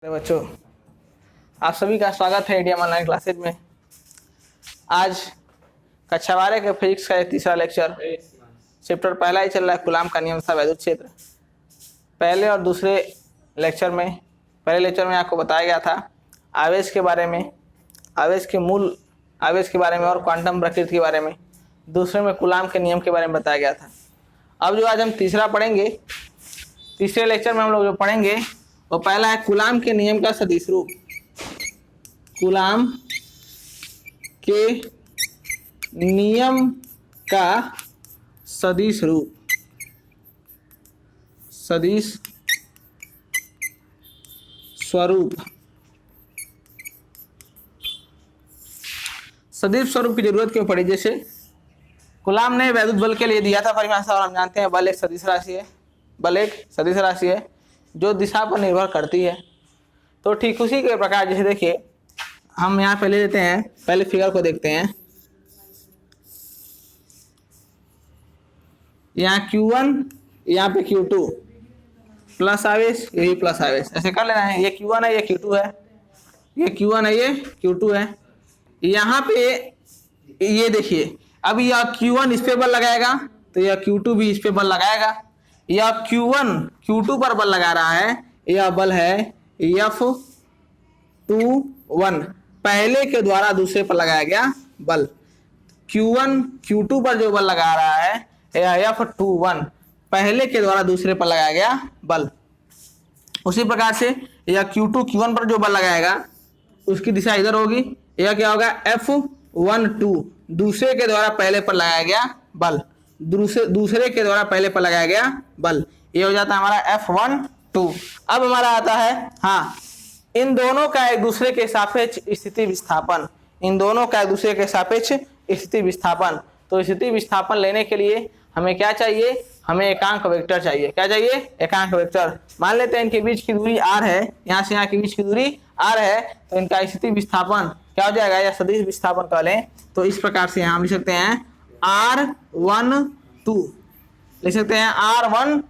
बच्चों, आप सभी का स्वागत है इंडिया ऑनलाइन क्लासेज में। आज कक्षा 12 के फिजिक्स का तीसरा लेक्चर, चैप्टर पहला ही चल रहा है, कूलाम का नियम तथा वैद्युत क्षेत्र। पहले और दूसरे लेक्चर में, पहले लेक्चर में आपको बताया गया था आवेश के बारे में, आवेश के मूल आवेश के बारे में और क्वांटम प्रकृति के बारे में। दूसरे में कूलाम के नियम के बारे में बताया गया था। अब जो आज हम तीसरा पढ़ेंगे, तीसरे लेक्चर में हम लोग जो पढ़ेंगे वो पहला है कूलाम के नियम का सदिश रूप। कूलाम के नियम का सदिश रूप, सदिश स्वरूप। सदिश स्वरूप की जरूरत क्यों पड़ी? जैसे कूलाम ने वैद्युत बल के लिए दिया था परिभाषा, और हम जानते हैं बल एक सदिश राशि है, बल एक सदिश राशि है जो दिशा पर निर्भर करती है। तो ठीक उसी के प्रकार जैसे देखिए, हम यहाँ पे ले लेते हैं, पहले फिगर को देखते हैं। यहाँ Q1, यहाँ पे Q2, प्लस आवेश, यही प्लस आवेश, ऐसे कर लेना है। ये Q1 है, ये Q2 है, ये Q1 है, ये Q2 है। यहाँ पे ये देखिए, अब यह Q1 इस पे बल लगाएगा तो यह Q2 भी इस पे बल लगाएगा। यह Q1 Q2 पर बल लगा रहा है, यह बल है F21, पहले के द्वारा दूसरे पर लगाया गया बल। Q1 Q2 पर जो बल लगा रहा है यह F21, पहले के द्वारा दूसरे पर लगाया गया बल। उसी प्रकार से यह Q2 Q1 पर जो बल लगाएगा उसकी दिशा इधर होगी, यह क्या होगा F12, दूसरे के द्वारा पहले पर लगाया गया बल, दूसरे के द्वारा पहले पर लगाया गया बल। ये हो जाता है हमारा F12। अब हमारा आता है हाँ, इन दोनों का एक दूसरे के सापेक्ष स्थिति विस्थापन, इन दोनों का एक दूसरे के सापेक्ष स्थिति विस्थापन। तो स्थिति विस्थापन लेने के लिए हमें क्या चाहिए? हमें एकांक वेक्टर चाहिए। क्या चाहिए? एकांक वेक्टर। मान लेते हैं इनके बीच की दूरी r है, यहाँ से यहाँ के बीच की दूरी r है, तो इनका स्थिति विस्थापन क्या हो जाएगा, या सदिश विस्थापन कर लें तो इस प्रकार से यहाँ लिख सकते हैं R12, लिख सकते हैं R12।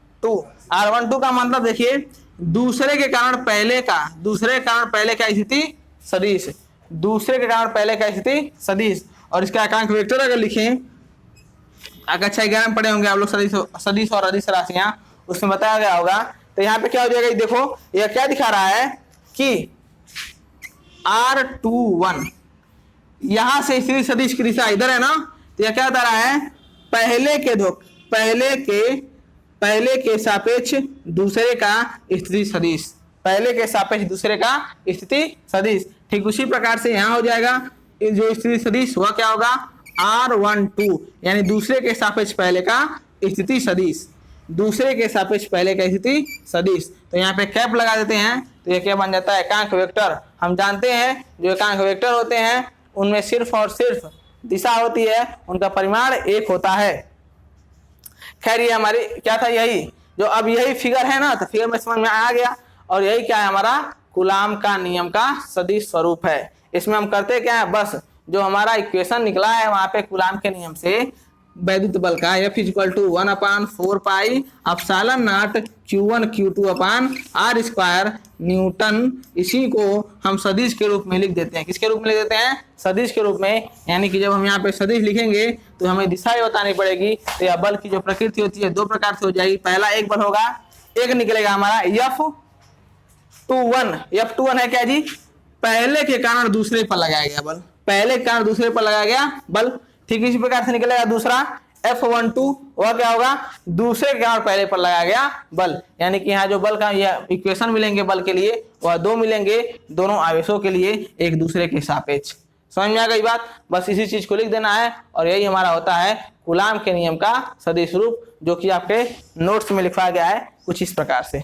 R12 का मतलब देखिए, दूसरे के कारण पहले का, दूसरे के कारण पहले का स्थिति सदिश, दूसरे के कारण पहले का स्थिति सदिश। और इसका एकांक वेक्टर अगर लिखें, कक्षा 11 में पढ़े होंगे आप लोग सदिश और अदिश राशियां, उसमें बताया गया होगा। तो यहाँ पे क्या हो जाएगा, देखो यह क्या दिखा रहा है कि R21, यहां से स्थिति सदिश की दिशा इधर है ना, तो यह क्या बता रहा है, पहले के सापेक्ष दूसरे का स्थिति सदिश, पहले के सापेक्ष दूसरे का स्थिति सदिश। ठीक उसी प्रकार से यहाँ हो जाएगा, जो स्थिति सदिश वह क्या होगा R12, यानी दूसरे के सापेक्ष पहले का स्थिति सदिश, दूसरे के सापेक्ष पहले का स्थिति सदिश। तो यहाँ पे कैप लगा देते हैं, तो ये क्या बन जाता है, एकांक वेक्टर। हम जानते हैं जो एकांक वेक्टर होते हैं उनमें सिर्फ और सिर्फ दिशा होती है, उनका परिमाण एक होता है। खैर ये हमारी क्या था, यही जो अब यही फिगर है ना, तो फिगर में समझ में आ गया। और यही क्या है, हमारा कूलाम का नियम का सदिश स्वरूप है। इसमें हम करते क्या है, बस जो हमारा इक्वेशन निकला है वहां पे कूलाम के नियम से वैद्युत बल का F = 1/4 pi epsilon naught Q1 Q2/r² Newton, इसी को हम सदिश के रूप में लिख देते हैं। किसके रूप में लिख देते हैं? सदिश के रूप में। यानी कि जब हम यहाँ पे सदिश लिखेंगे तो हमें दिशा ही बतानी पड़ेगी। तो यह बल की जो प्रकृति होती है दो प्रकार से हो जाएगी। पहला एक बल होगा, एक निकलेगा हमारा F21 है क्या जी, पहले के कारण दूसरे पर लगाया गया बल, पहले के कारण दूसरे पर लगाया गया बल। ठीक इसी प्रकार से निकलेगा दूसरा F12, वह क्या होगा, दूसरे के कारण पहले पर लगाया गया बल। यानी कि यहाँ जो बल का यह इक्वेशन मिलेंगे बल के लिए, वह दो मिलेंगे दोनों आवेशों के लिए एक दूसरे के सापेक्ष। समझ में आ गई बात? बस इसी चीज को लिख देना है, और यही हमारा होता है कूलाम के नियम का सदिश रूप, जो कि आपके नोट्स में लिखा गया है कुछ इस प्रकार से।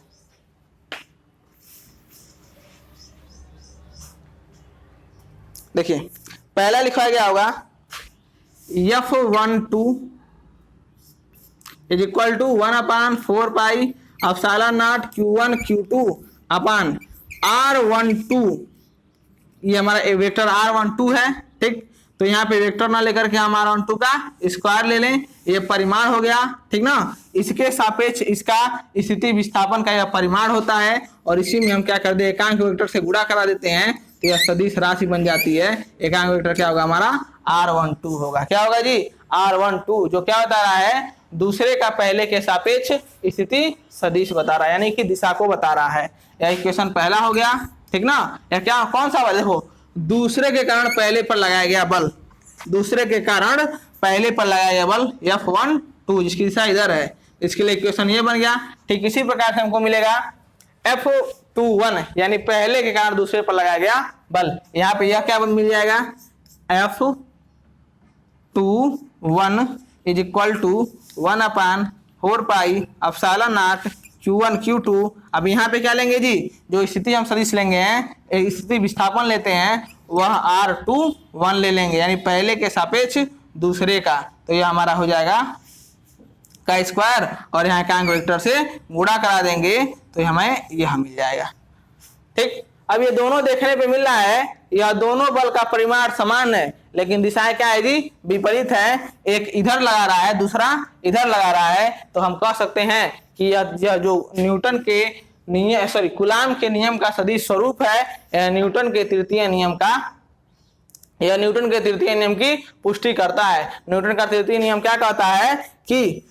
देखिए पहला लिखा गया होगा F12 = 1/4 pi epsilon naught Q1 Q2/r12, ये हमारा वेक्टर R12 है। ठीक, तो यहाँ पे वेक्टर ना लेकर के हम r12 का स्क्वायर ले लें, ये परिमाण हो गया, ठीक ना। इसके सापेक्ष इसका स्थिति विस्थापन का यह परिमाण होता है, और इसी में हम क्या कर दे, एकांक वेक्टर से गुणा करा देते हैं, तो यह सदिश राशि बन जाती है। एकांक वेक्टर क्या होगा हमारा, r12 होगा। क्या होगा जी, r12, जो क्या बता रहा है, दूसरे का पहले के सापेक्ष स्थिति सदिश बता रहा है, यानी कि दिशा को बता रहा है। यह इक्वेशन पहला हो गया, ठीक ना। या क्या, कौन सा बल, देखो दूसरे के कारण पहले पर लगाया गया बल, दूसरे के कारण पहले पर लगाया गया बल F12, जिसकी दिशा इधर है, इसके लिए इक्वेशन ये बन गया। ठीक इसी प्रकार से हमको मिलेगा F21, यानी पहले के कारण दूसरे पर लगाया गया बल। यहाँ पे यह क्या मिल जाएगा, F21 is equal to 1/4 pi epsilon naught Q1 Q2। अब यहाँ पे क्या लेंगे जी, जो स्थिति हम सदिश लेंगे हैं, स्थिति विस्थापन लेते हैं, वह R21 ले लेंगे, यानी पहले के सापेक्ष दूसरे का। तो यह हमारा हो जाएगा का स्क्वायर, और यहाँ एकांक वेक्टर से गुणा करा देंगे, तो हमें यह मिल जाएगा। ठीक, अब ये दोनों देखने पे मिल रहा है, यह दोनों बल का परिमाण समान है, लेकिन दिशाएं क्या है जी, विपरीत है। एक इधर लगा रहा है, दूसरा इधर लगा रहा है। तो हम कह सकते हैं कि यह जो न्यूटन के नियम, कूलाम के नियम का सदिश स्वरूप है, यह न्यूटन के तृतीय नियम का, यह न्यूटन के तृतीय नियम की पुष्टि करता है। न्यूटन का तृतीय नियम क्या कहता है कि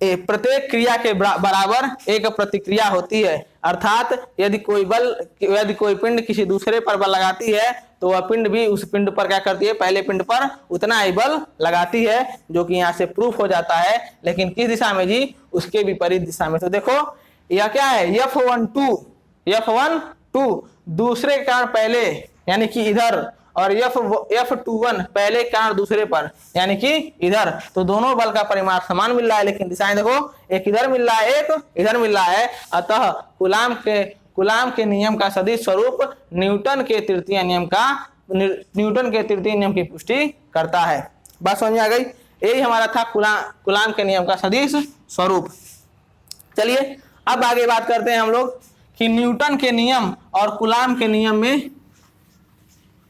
प्रत्येक क्रिया के बराबर एक प्रतिक्रिया होती है, अर्थात यदि कोई पिंड किसी दूसरे पर बल लगाती है, तो वह पिंड भी उस पिंड पर क्या करती है, पहले पिंड पर उतना ही बल लगाती है, जो कि यहाँ से प्रूफ हो जाता है। लेकिन किस दिशा में जी, उसके विपरीत दिशा में। तो देखो यह क्या है, F12 दूसरे के कारण पहले, यानी कि इधर, और F21 पहले के कारण दूसरे पर, यानी कि इधर। तो दोनों बल का परिमाण समान मिल रहा है, लेकिन दिशाएं देखो, एक इधर मिल रहा है, एक इधर मिल रहा है। अतः कूलाम के नियम का सदिश स्वरूप न्यूटन के तृतीय नियम की पुष्टि करता है। बात समझ में आ गई। यही हमारा था कूलाम के नियम का सदिश स्वरूप। चलिए अब आगे बात करते हैं हम लोग कि न्यूटन के नियम और कूलाम के नियम में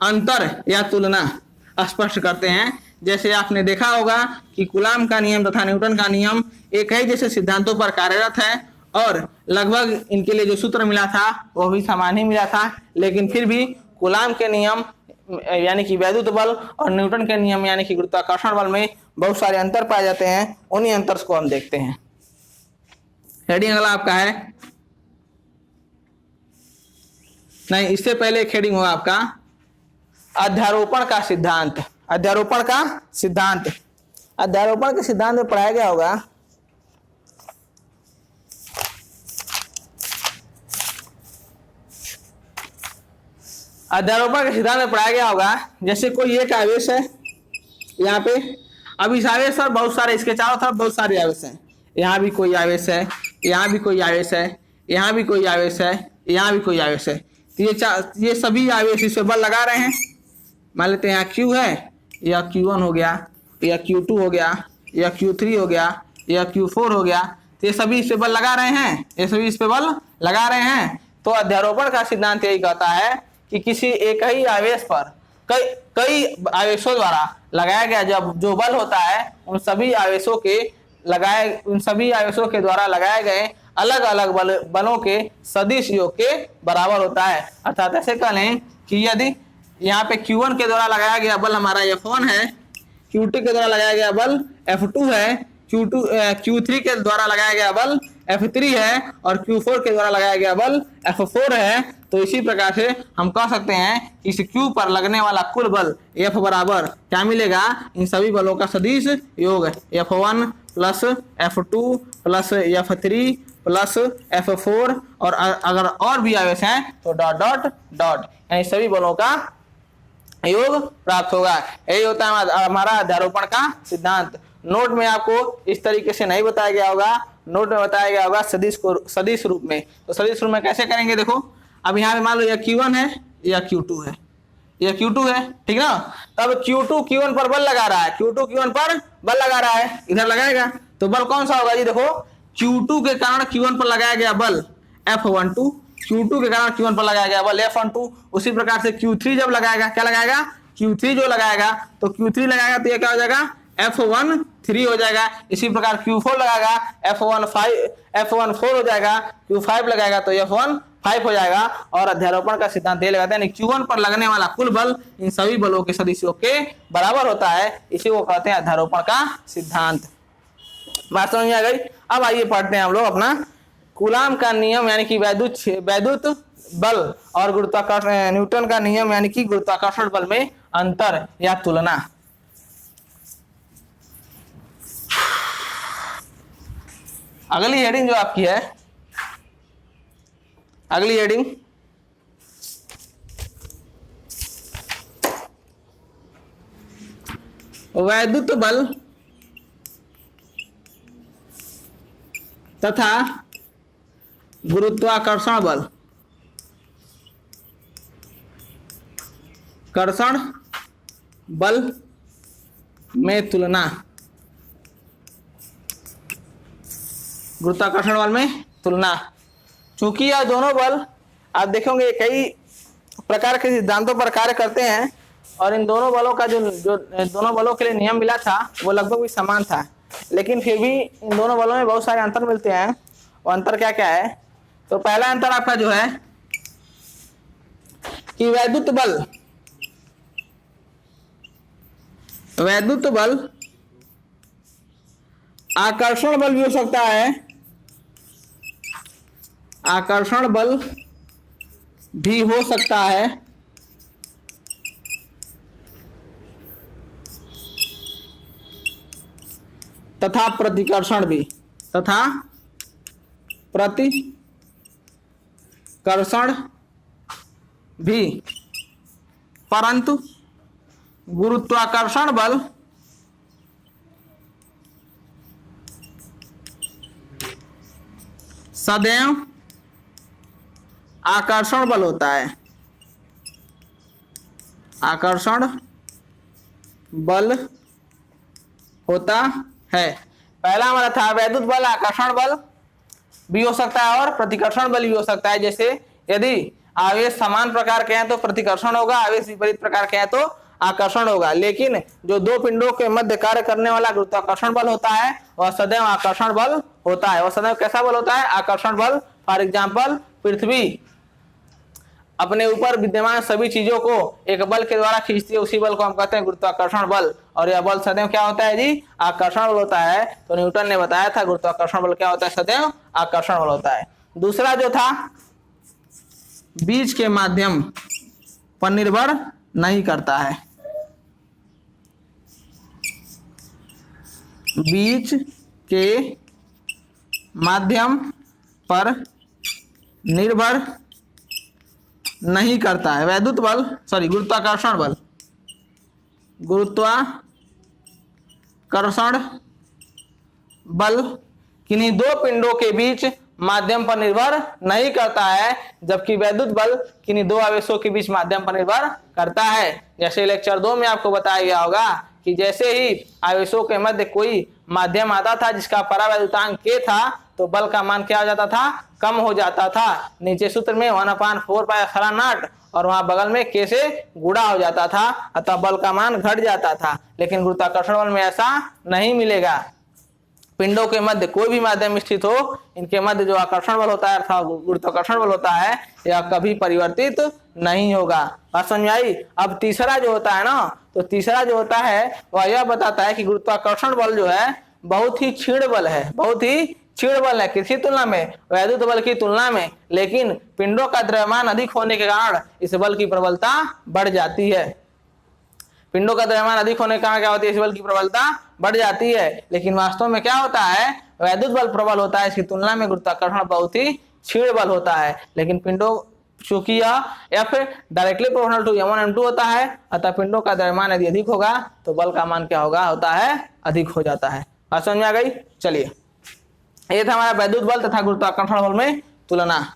अंतर या तुलना स्पष्ट करते हैं। जैसे आपने देखा होगा कि कूलाम का नियम तथा न्यूटन का नियम एक ही जैसे सिद्धांतों पर कार्यरत है, और लगभग इनके लिए जो सूत्र मिला था वो भी समान ही मिला था। लेकिन फिर भी कूलाम के नियम यानी कि वैद्युत बल और न्यूटन के नियम यानी कि गुरुत्वाकर्षण बल में बहुत सारे अंतर पाए जाते हैं। उन्हीं अंतर को हम देखते हैं। हेडिंग अगला आपका है, नहीं इससे पहले एक हेडिंग होगा आपका अध्यारोपण का सिद्धांत। अध्यारोपण के सिद्धांत में पढ़ाया गया होगा जैसे कोई एक आवेश है यहाँ पे, अब इस आवेश पर बहुत सारे, इसके चारों तरफ बहुत सारे आवेश हैं। यहाँ भी कोई आवेश है, यहाँ भी कोई आवेश है, यहाँ भी कोई आवेश है, यहाँ भी कोई आवेश है। तो ये सभी आवेश इस पे बल लगा रहे हैं। मान लेते हैं यहाँ Q है, यह Q1 हो गया, यह Q2 हो गया, यह Q3 हो गया, यह Q4 हो गया। तो ये सभी इस पे बल लगा रहे हैं, तो अध्यारोपण का सिद्धांत यही कहता है कि किसी एक ही आवेश पर कई आवेशों द्वारा लगाया गया जो बल होता है, उन सभी आवेशों के द्वारा लगाए गए अलग अलग बलों के सदिश योग के बराबर होता है। अर्थात ऐसे कह लें कि यदि यहाँ पे Q1 के द्वारा लगाया गया बल हमारा F1 है, Q2 के द्वारा लगाया गया बल F2 है, Q3 के द्वारा लगाया गया बल F3 है, और Q4 के द्वारा लगाया गया बल F4 है। तो इसी प्रकार से हम कह सकते हैं कि इस Q पर लगने वाला कुल बल F बराबर क्या मिलेगा, इन सभी बलों का सदिश योग F1 plus F2 plus F3 plus F4, और अगर और भी आवेश हैं तो डॉट डॉट डॉट, यानी सभी बलों का योग प्राप्त होगा। यही होता है हमारा अध्यारोपण का सिद्धांत। नोट में आपको इस तरीके से नहीं बताया गया होगा, नोट में बताया गया होगा सदिश रूप में। तो सदिश रूप में कैसे करेंगे, देखो अब यहाँ पे मान लो यह Q1 है, यह Q2 है, यह Q2 है, ठीक ना। तब Q2 Q1 पर बल लगा रहा है, Q2 Q1 पर बल लगा रहा है, इधर लगाएगा तो बल कौन सा होगा जी, देखो Q2 के कारण Q1 पर लगाया गया बल F12, Q2 के कारण Q1 पर लगाया गया बल F12। उसी प्रकार से Q3 जब लगाएगा, क्या लगाएगा, Q3 जो लगाएगा तो Q3 लगाएगा तो ये क्या हो जाएगा F13 हो जाएगा। इसी प्रकार Q4 लगाएगा F14 हो जाएगा, Q5 लगाएगा तो F15 हो जाएगा। और अध्यारोपण का सिद्धांत ये लगाते हैं Q1 पर लगने वाला कुल बल इन सभी बलों के सदिशों के बराबर होता है। इसी को कहते हैं अध्यारोपण का सिद्धांत। बात समझ में आ गई। अब आइए पढ़ते हैं हम लोग अपना कूलाम का नियम यानी कि वैद्युत बल और गुरुत्वाकर्षण, न्यूटन का नियम यानी कि गुरुत्वाकर्षण बल में अंतर या तुलना। अगली हेडिंग जो आपकी है, अगली हेडिंग वैद्युत बल तथा गुरुत्वाकर्षण बल, कर्षण बल में तुलना। गुरुत्वाकर्षण बल में तुलना, चूंकि यह दोनों बल आप देखोगे कई प्रकार के सिद्धांतों पर कार्य करते हैं और इन दोनों बलों का जो दोनों बलों के लिए नियम मिला था वो लगभग भी समान था, लेकिन फिर भी इन दोनों बलों में बहुत सारे अंतर मिलते हैं। वो अंतर क्या क्या है? तो पहला अंतर आपका जो है कि वैद्युत बल आकर्षण बल भी हो सकता है, आकर्षण बल भी हो सकता है तथा प्रतिकर्षण भी, परंतु गुरुत्वाकर्षण बल सदैव आकर्षण बल होता है, आकर्षण बल होता है। पहला हमारा था वैद्युत बल आकर्षण बल भी हो सकता है और प्रतिकर्षण बल भी हो सकता है। जैसे यदि आवेश समान प्रकार के हैं तो प्रतिकर्षण होगा, आवेश विपरीत प्रकार के हैं तो आकर्षण होगा। लेकिन जो दो पिंडों के मध्य कार्य करने वाला गुरुत्वाकर्षण बल होता है वह सदैव आकर्षण बल होता है। वह सदैव कैसा बल होता है? आकर्षण बल। फॉर एग्जाम्पल पृथ्वी अपने ऊपर विद्यमान सभी चीजों को एक बल के द्वारा खींचती है, उसी बल को हम कहते हैं गुरुत्वाकर्षण बल। और यह बल सदैव क्या होता है जी? आकर्षण बल होता है। तो न्यूटन ने बताया था गुरुत्वाकर्षण बल क्या होता है? सदैव आकर्षण बल होता है। दूसरा जो था बीज के माध्यम पर निर्भर नहीं करता है, बीज के माध्यम पर निर्भर नहीं करता है। वैद्युत बल गुरुत्वाकर्षण बल किन्हीं दो पिंडों के बीच माध्यम पर निर्भर नहीं करता है, जबकि वैद्युत बल किन्हीं दो आवेशों के बीच माध्यम पर निर्भर करता है। जैसे लेक्चर 2 में आपको बताया गया होगा कि जैसे ही आवेशों के मध्य कोई माध्यम आता था जिसका परावैद्युतांक K था तो बल का मान क्या हो जाता था? कम हो जाता था। नीचे सूत्र में 1/4πε0 और वहां बगल में K से गुणा हो जाता था, अतः बल का मान घट जाता था। लेकिन गुरुत्वाकर्षण बल में ऐसा नहीं मिलेगा। पिंडों के मध्य कोई भी माध्यम स्थित हो, इनके मध्य जो आकर्षण बल होता है अर्थात गुरुत्वाकर्षण बल होता है यह कभी परिवर्तित नहीं होगा। बात समझ में आई? अब तीसरा जो होता है ना, तो तीसरा जो होता है वह यह बताता है कि गुरुत्वाकर्षण बल जो है बहुत ही क्षीण बल है, बहुत ही क्षीण बल है। किसी तुलना में? वैद्युत बल की तुलना में। लेकिन पिंडों का द्रव्यमान अधिक होने के कारण इस बल की प्रबलता बढ़ जाती है। पिंडों का द्रव्यमान अधिक होने के कारण क्या होती है? इस बल की प्रबलता बढ़ जाती है। लेकिन वास्तव में क्या होता है? वैद्युत बल प्रबल होता है, इसकी तुलना में गुरुत्वाकर्षण बहुत ही क्षीण बल होता है। लेकिन पिंडों चूंकि यह F directly proportional to m1 m2 होता है, अतः पिंडों का द्रव्यमान यदि अधिक होगा तो बल का मान क्या होता है? अधिक हो जाता है। बात समझ में आ गई? चलिए, ये था हमारा वैद्युत बल तथा गुरुत्वाकर्षण बल में तुलना।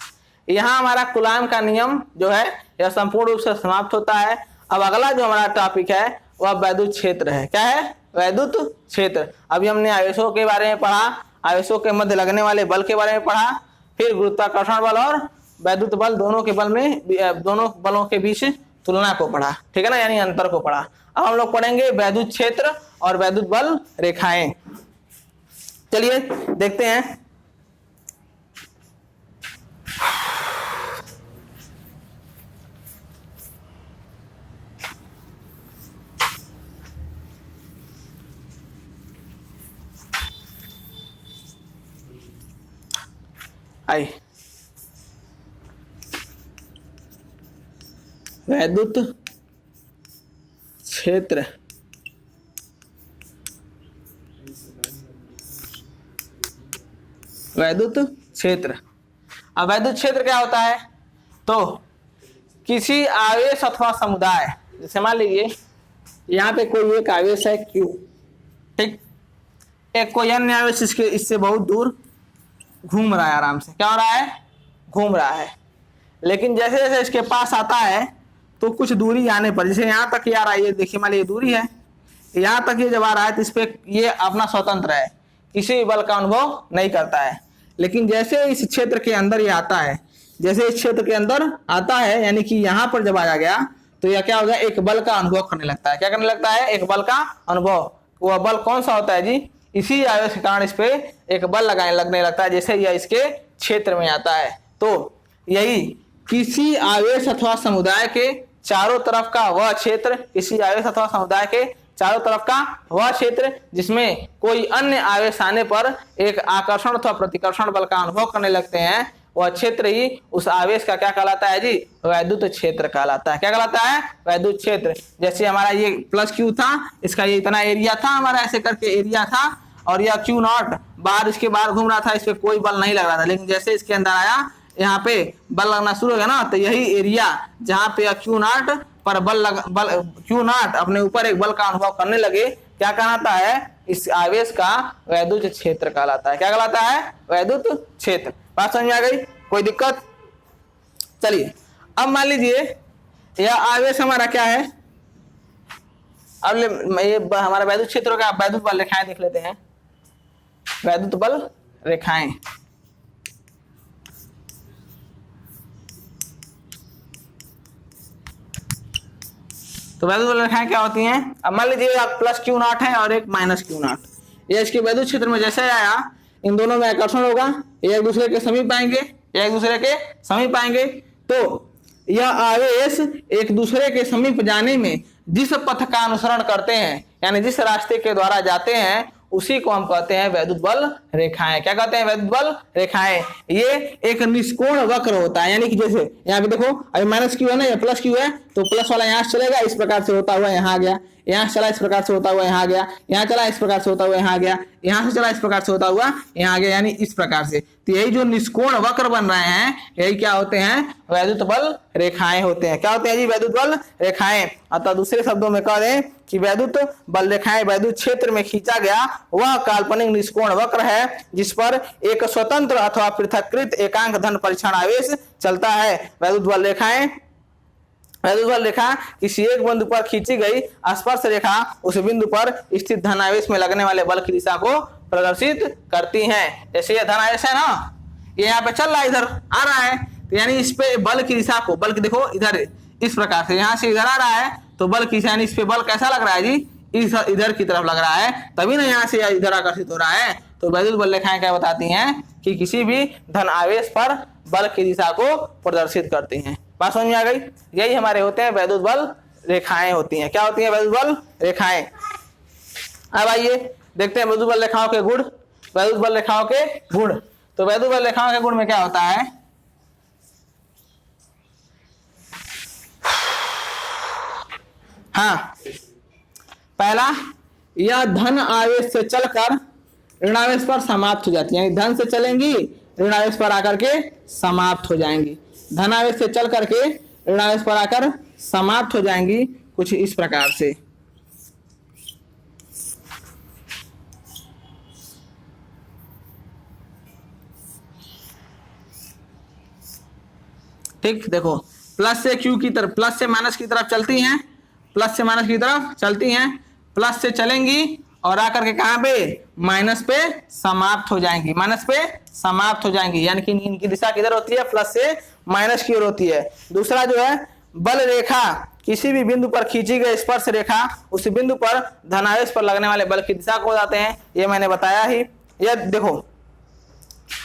यहाँ हमारा कूलाम का नियम जो है यह संपूर्ण रूप से समाप्त होता है। अब अगला जो हमारा टॉपिक है वह वैद्युत क्षेत्र है। क्या है? वैद्युत क्षेत्र। अभी हमने आवेशों के बारे में पढ़ा, आवेशों के मध्य लगने वाले बल के बारे में पढ़ा, फिर गुरुत्वाकर्षण बल और वैद्युत बल दोनों के बलों के बीच तुलना को पढ़ा, ठीक है ना, यानी अंतर को पढ़ा। अब हम लोग पढ़ेंगे वैद्युत क्षेत्र और वैद्युत बल रेखाएं। चलिए देखते हैं। आई वैद्युत क्षेत्र वैद्युत क्षेत्र। अब वैद्युत क्षेत्र क्या होता है? तो किसी आवेश अथवा समुदाय, जैसे मान लीजिए यहाँ पे कोई एक आवेश है Q, ठीक, एक कोई अन्य आवेश इससे बहुत दूर घूम रहा है, आराम से क्या हो रहा है? घूम रहा है। लेकिन जैसे जैसे इसके पास आता है तो कुछ दूरी आने पर, जैसे यहाँ तक ये आ रहा है, ये देखिए मान लीजिए दूरी है, यहाँ तक ये जब आ रहा है तो इस पे ये अपना स्वतंत्र है, किसी भी बल का अनुभव नहीं करता है। लेकिन जैसे इस क्षेत्र के अंदर ये आता है, जैसे इस क्षेत्र के अंदर आता है, यानी कि यहाँ पर जब आ गया तो यह क्या हो गया? एक बल का अनुभव करने लगता है। क्या करने लगता है? एक बल का अनुभव। वह बल कौन सा होता है जी? इसी आवेश के कारण इस पे एक बल लगने लगता है, जैसे यह इसके क्षेत्र में आता है। तो यही किसी आवेश अथवा समुदाय के चारों तरफ का वह क्षेत्र, किसी आवेश अथवा समुदाय के चारों तरफ का वह क्षेत्र जिसमें कोई अन्य आवेश आने पर एक आकर्षण अथवा प्रतिकर्षण बल का अनुभव करने लगते हैं, वह क्षेत्र ही उस आवेश का क्या कहलाता है जी? वैद्युत क्षेत्र कहलाता है। क्या कहलाता है? वैद्युत क्षेत्र। जैसे हमारा ये प्लस Q था, इसका ये इतना एरिया था, हमारा ऐसे करके एरिया था, और यह Q0 बाहर, इसके बाहर घूम रहा था, इस पे कोई बल नहीं लग रहा था। लेकिन जैसे इसके अंदर आया, यहाँ पे बल लगना शुरू हो गया ना, तो यही एरिया जहाँ पे Q0 पर Q0 अपने ऊपर एक बल का अनुभव करने लगे, क्या कहलाता है? इस आवेश का वैद्युत क्षेत्र कहलाता है। क्या कहलाता है? वैद्युत क्षेत्र। बात समझ में आ गई? कोई दिक्कत? चलिए अब मान लीजिए यह आवेश हमारा क्या है? अब ये हमारा वैद्युत क्षेत्र का वैद्युत बल रेखाएं देख लेते हैं। वैद्युत बल रेखाएं, तो वैद्युत बल रेखाएं क्या होती हैं? अब मान लीजिए आप प्लस Q0 है और एक माइनस Q0, ये इसके वैद्युत क्षेत्र में जैसे आया, इन दोनों में आकर्षण होगा, ये एक दूसरे के समीप आएंगे, एक दूसरे के समीप आएंगे। तो यह आवेश एक दूसरे के समीप जाने में जिस पथ का अनुसरण करते हैं, यानी जिस रास्ते के द्वारा जाते हैं, उसी को हम कहते हैं वैद्युत बल रेखाएं। क्या कहते हैं? वैद्युत बल रेखाएं। ये एक निष्कोण वक्र होता है, यानी कि जैसे यहाँ पे देखो, अभी माइनस Q है ना, या प्लस Q है, तो प्लस वाला यहाँ से चलेगा, इस प्रकार से होता हुआ यहाँ आ गया, यहाँ से चला इस प्रकार से होता हुआ यहाँ आ गया, यहाँ चला इस प्रकार से होता हुआ यहाँ आ गया, यहाँ से चला इस प्रकार से होता हुआ यहाँ आ गया, यानी इस प्रकार से। तो यही जो निष्कोण वक्र बन रहे हैं, यही क्या होते हैं? वैद्युत बल रेखाएं होते हैं। क्या होते हैं जी? वैद्युत बल रेखाएं। अतः दूसरे शब्दों में कह दें कि वैद्युत बल रेखाएं वैद्युत क्षेत्र में खींचा गया वह काल्पनिक निष्कोण वक्र है जिस पर एक स्वतंत्र अथवा पृथक्कृत एकांक धन परीक्षण आवेश चलता है। वैद्युत बल रेखाएं, वैद्युत बल रेखा किसी एक बिंदु पर खींची गई स्पर्श रेखा उस बिंदु पर स्थित धनावेश में लगने वाले बल की दिशा को प्रदर्शित करती हैं। जैसे ये धनावेश है ना, ये यहाँ पे चल रहा है, इधर आ रहा है, तो यानी इस पे बल की दिशा को, बल की देखो इधर इस प्रकार से, यहाँ से इधर आ रहा है, तो बल की, यानी इस पे बल कैसा लग रहा है जी? इधर की तरफ लग रहा है, तभी ना यहाँ से इधर आकर्षित हो रहा है। तो वैद्युत बल रेखाएं क्या बताती हैं? कि किसी भी धन आवेश पर बल की दिशा को प्रदर्शित करती हैं। बात समझ में आ गई? यही हमारे होते हैं वैद्युत बल रेखाएं होती हैं। क्या होती हैं? वैद्युत बल रेखाएं। अब आइए देखते हैं वैद्युत बल रेखाओं के गुण। वैद्युत बल रेखाओं के गुण, तो वैद्युत बल रेखाओं के गुण में क्या होता है? हाँ, पहला, यह धन आवेश से चलकर ऋणावेश पर समाप्त हो जाती है, यानी धन से चलेंगी, ऋणावेश पर आकर के समाप्त हो जाएंगी। धनावेश से चल करके ऋणावेश पर आकर समाप्त हो जाएंगी, कुछ इस प्रकार से। ठीक, देखो प्लस से Q की तरफ, प्लस से माइनस की तरफ चलती हैं, प्लस से माइनस की तरफ चलती हैं, प्लस से चलेंगी और आकर के कहां पे? माइनस पे समाप्त हो जाएंगी, माइनस पे समाप्त हो जाएंगी, यानी कि इनकी दिशा किधर होती है? प्लस से माइनस की ओर होती है। दूसरा जो है बल रेखा किसी भी बिंदु पर खींची गई स्पर्श रेखा उस बिंदु पर धनावेश पर लगने वाले बल की दिशा को बताते हैं, ये मैंने बताया ही। ये देखो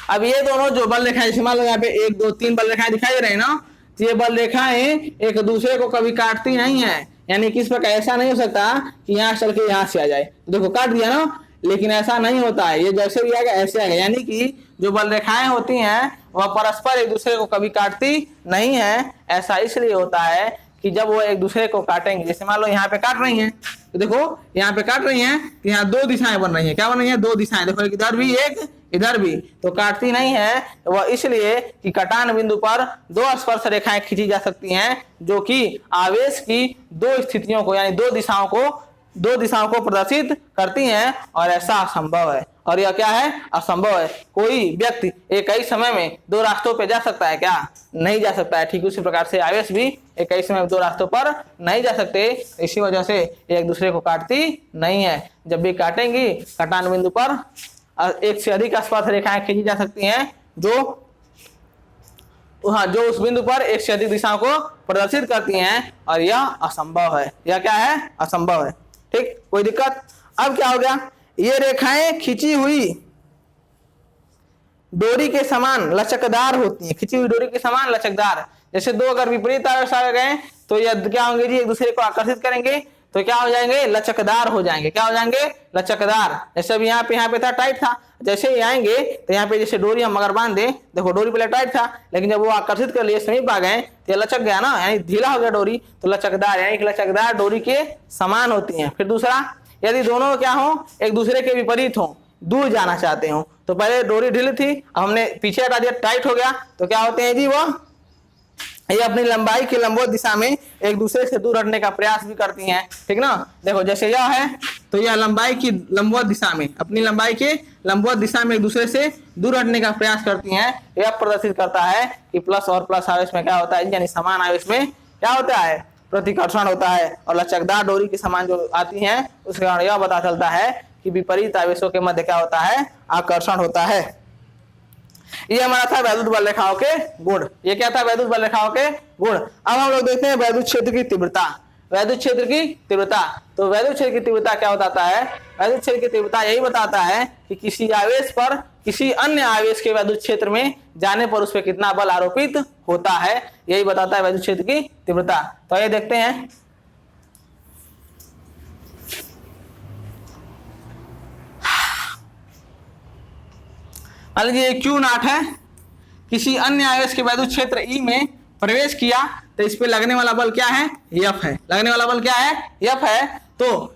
अब ये दोनों जो बल रेखाएं, जैसे मान लो यहाँ पे 1 2 3 बल रेखाएं दिखाई दे रही है ना, तो ये बल रेखाएं एक दूसरे को कभी काटती नहीं है, यानी किस प्रकार ऐसा नहीं हो सकता कि यहाँ चल के यहाँ से आ जाए, तो देखो काट दिया ना, लेकिन ऐसा नहीं होता है, ये जैसे भी आएगा ऐसे आएगा, यानी कि जो बल रेखाएं होती हैं वह परस्पर एक दूसरे को कभी काटती नहीं है। ऐसा इसलिए होता है कि जब वो एक दूसरे को काटेंगे, जैसे मान लो यहाँ पे काट रही हैं, तो देखो यहाँ पे काट रही हैं, तो यहाँ 2 दिशाएं बन रही हैं, क्या बन रही हैं 2 दिशाएं, देखो एक इधर भी एक इधर भी, तो काटती नहीं है वह इसलिए कि कटान बिंदु पर 2 स्पर्श रेखाएं खींची जा सकती हैं जो कि आवेश की 2 स्थितियों को यानी 2 दिशाओं को प्रदर्शित करती हैं, और ऐसा असंभव है। और यह क्या है, असंभव है। कोई व्यक्ति एक ही समय में 2 रास्तों पे जा सकता है क्या, नहीं जा सकता है। ठीक उसी प्रकार से आवेश भी एक ही समय में 2 रास्तों पर नहीं जा सकते, इसी वजह से एक दूसरे को काटती नहीं है। जब भी काटेंगी कटान बिंदु पर 1 से अधिक स्पर्श रेखाएं खींची जा सकती हैं जो उस बिंदु पर 1 से अधिक दिशाओं को प्रदर्शित करती हैं, और यह असंभव है। यह क्या है, असंभव है। ठीक, कोई दिक्कत। अब क्या हो गया, ये रेखाएं खींची हुई डोरी के समान लचकदार होती हैं, खींची हुई डोरी के समान लचकदार। जैसे 2 अगर विपरीत आवेश आ गए तो यह क्या होंगे जी, एक दूसरे को आकर्षित करेंगे तो क्या हो जाएंगे, लचकदार हो जाएंगे। क्या हो जाएंगे, लचकदार। जैसे अभी यहाँ पे था टाइट था, जैसे ही आएंगे तो यहाँ पे जैसे डोरी हम अगर बांध दें, देखो डोरी पहले टाइट था, लेकिन जब वो आकर्षित कर लिए समीप आ गए तो ये लचक गया ना, यानी ढीला हो गया डोरी, तो लचकदार, यानी कि लचकदार डोरी के समान होती हैं। फिर दूसरा, यदि दोनों क्या हो, एक दूसरे के विपरीत हो, दूर जाना चाहते हो, तो पहले डोरी ढीली थी, अब हमने पीछे हटा दिया, टाइट हो गया, तो क्या होते हैं जी, वो ये अपनी लंबाई की लंबवत दिशा में एक दूसरे से दूर हटने का प्रयास भी करती हैं। ठीक ना, देखो जैसे यह है तो यह लंबाई की लंबवत दिशा में, अपनी लंबाई के लंबवत दिशा में एक दूसरे से दूर हटने का प्रयास करती हैं। यह प्रदर्शित करता है कि प्लस और प्लस आवेश में क्या होता है, यानी समान आवेश में क्या होता है, प्रतिकर्षण होता है। और लचकदार डोरी के समान जो आती हैं उसके कारण यह पता चलता है कि विपरीत आवेशों के मध्य क्या होता है, आकर्षण होता है। ये हमारा था वैद्युत बल रेखाओं के गुण। ये क्या था, वैद्युत बल रेखाओं के गुण। अब हम लोग देखते हैं वैद्युत क्षेत्र की तीव्रता। वैद्युत क्षेत्र की तीव्रता, तो वैद्युत क्षेत्र की तीव्रता क्या बताता है, वैद्युत क्षेत्र की तीव्रता यही बताता है कि किसी आवेश पर किसी अन्य आवेश के वैद्युत क्षेत्र में जाने पर उस पर कितना बल आरोपित होता है, यही बताता है वैद्युत क्षेत्र की तीव्रता। तो ये देखते हैं, मान लीजिए Q0 है, किसी अन्य आवेश के वैद्युत क्षेत्र E में प्रवेश किया तो इस पे लगने वाला बल क्या है, F है। लगने वाला बल क्या है, F है। तो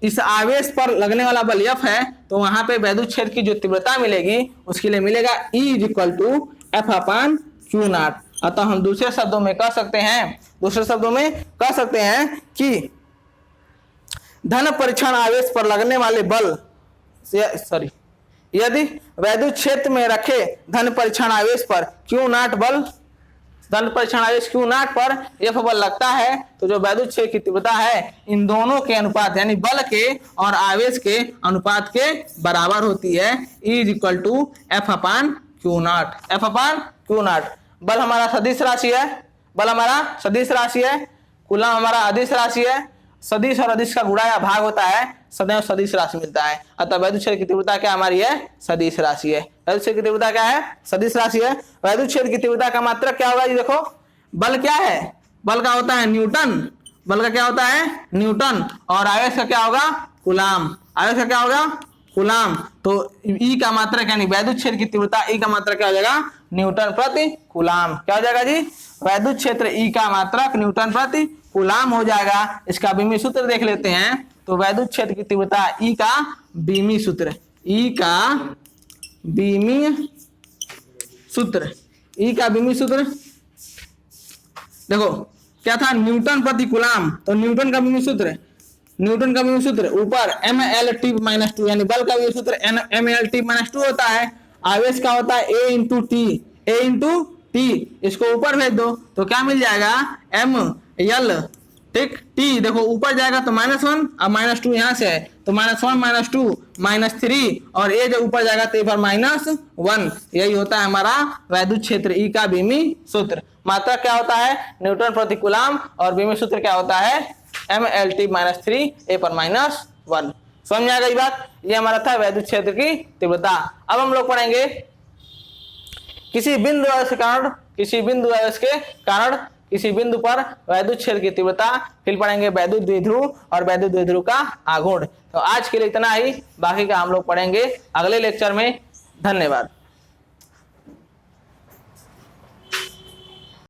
इस आवेश पर लगने वाला बल F है, तो वहां पे वैद्युत क्षेत्र की जो तीव्रता मिलेगी उसके लिए मिलेगा E = F/Q0। अतः हम दूसरे शब्दों में कह सकते हैं कि धन परीक्षण आवेश पर लगने वाले बल यदि वैद्युत क्षेत्र में रखे धन परीक्षण आवेश पर Q0 बल, धन परीक्षण आवेश Q0 पर F बल लगता है, तो जो वैद्युत क्षेत्र की तीव्रता है इन दोनों के अनुपात यानी बल के और आवेश के अनुपात के बराबर होती है। E = F/Q0। F/Q0 बल हमारा सदिश राशि है, कूलम हमारा अदिश राशि है। सदिश और अदिश का गुणा या भाग होता है, सदैव सदिश राशि मिलता है। अतः वैद्युत क्षेत्र की तीव्रता क्या हमारी है, सदिश राशि है। वैद्युत क्षेत्र की तीव्रता क्या है, सदिश राशि है। वैद्युत क्षेत्र की तीव्रता का मात्रक क्या होगा जी, देखो बल क्या है, बल का होता है न्यूटन, बल का क्या होता है न्यूटन, और आवेश का क्या होगा, कूलम। आवेश का क्या होगा, कूलम। तो E का मात्रक यानी वैद्युत क्षेत्र की तीव्रता E का मात्रक क्या हो जाएगा, न्यूटन प्रति कूलम। क्या हो जाएगा जी, वैद्युत क्षेत्र E का मात्रक न्यूटन प्रति कूलम हो जाएगा। इसका बीमी सूत्र देख लेते हैं। तो वैद्युत क्षेत्र की तीव्रता E का बीमी सूत्र, देखो क्या था, न्यूटन प्रति कूलम। तो न्यूटन का बीमी सूत्र ऊपर mL/T-2 यानी बल का बीमी सूत्र mL/T-2 होता है। आवेश का होता है A × T, इसको ऊपर भेज दो तो क्या मिल जाएगा, mL ठीक। टी देखो ऊपर जाएगा तो -1 और -2 यहाँ से है तो -1 -2 -3 और ये जब ऊपर जाएगा तो ये पर -1। यही होता है हमारा वैद्युत क्षेत्र ई का बीमी सूत्र। मात्रा क्या होता है? न्यूटन प्रति कूलम। और बीमी सूत्र क्या होता है? mLt-3 a पर -1। समझ में आ गई बात? ये हमारा था वैद्युत क्षेत्र की तीव्रता। अब हम लोग पढ़ेंगे किसी बिंदु किसी बिंदु पर वैद्युत क्षेत्र की तीव्रता, फिर पढ़ेंगे वैद्युत द्विध्रुव और वैद्युत द्विध्रुव का आघूर्ण। तो आज के लिए इतना ही, बाकी का हम लोग पढ़ेंगे अगले लेक्चर में। धन्यवाद।